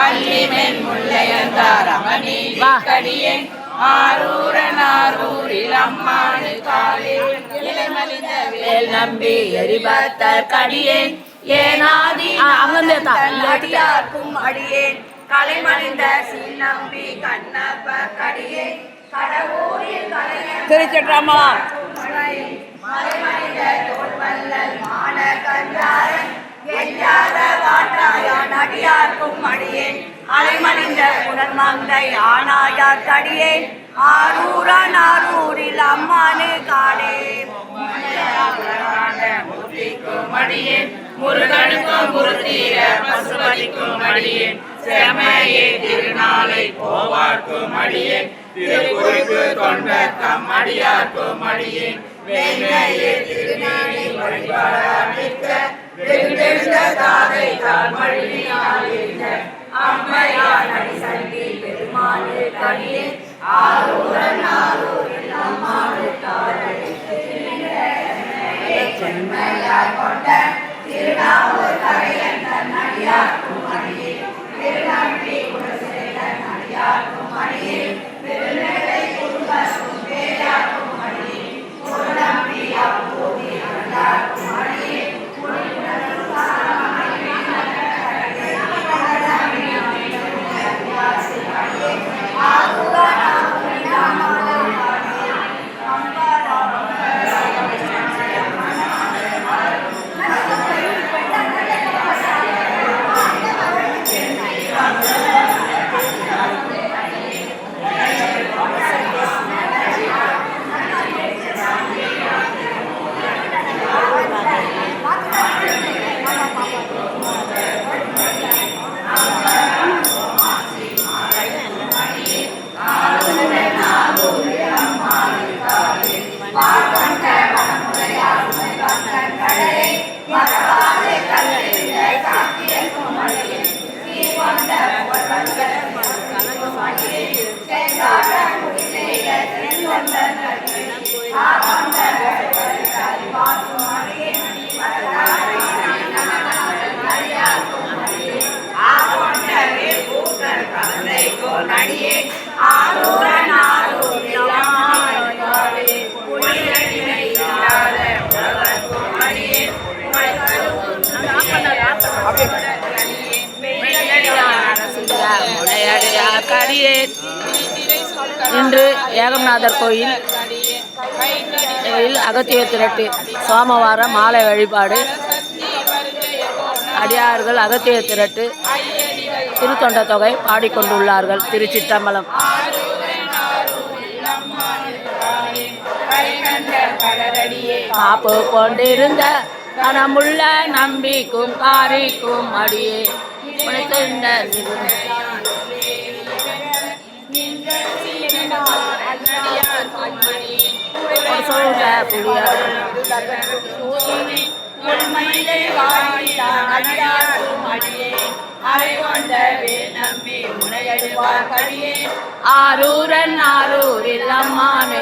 அல்லிமென் முல்லையந்தார் அமணி கடியேன் ஆரூரனாரூரில் அம்மானு காலே இளமலிந்த வேல் நம்பி எரிபத்தர் கடியேன் ஏனாதி அடியார்க்கும் அடியேன் கலைமலிந்த சீல் நம்பி கண்ணப்ப கடியேன் கடவுரில் திருச்சிற்றம்பலம். மலைமலிந்த தோல்வல்லல் மான கஞ்சாரன் எஞ்சாத வாட்டாயான் அடியார்க்கும் அடியேன் அலைமலிந்த புனர்மங்கை ஆனாயார் கடியேன் ஆரூரனாரூரில் அம்மானு காலே மூர்த்திக்கும் அடியேன் முருகனுக்கும் முருத்தீர பசுபதிக்கும் அடியேன் செமையே திருநாளை போவார்க்கும் அடியேன் திருக்குறிப்பு தொண்ட தம் அடியார்க்கும் அடியேன் வேலையே திருநாளை வழிபாடாமிக்க வெகுண்டெழுந்த தாதை தாழ்மொழியினால் இருந்த அம்மையார் அடிசந்தி பெருமானு கடியேன் ஆரூரனாரூரில் அம்மானு காலே செம்மையார் கொண்ட திருநாவூர் கரையன் தன் அடியார்க்கும் அடியேன் திருநம்பி குலசேகரன் அடியார்க்கும் அடியேன் பெருநடை குடும்பக்கும் பேராக்கும் அடியேன் ஒரு நம்பி அப்பூதி அடியார்க்கும் அடியேன் இன்று ஏகம்நாதர் கோயில் அகத்தியர் திரட்டு சோமவார மாலை வழிபாடு. அடியார்கள் அகத்தியர் திரட்டு திருத்தொண்ட தொகை பாடிக்கொண்டுள்ளார்கள். திருச்சிற்றம்பலம். காப்பு கொண்டிருந்த கனமுள்ள நம்பிக்கும் காரிக்கும் அடியே ஆரூரன் ஆரூரில் அம்மானு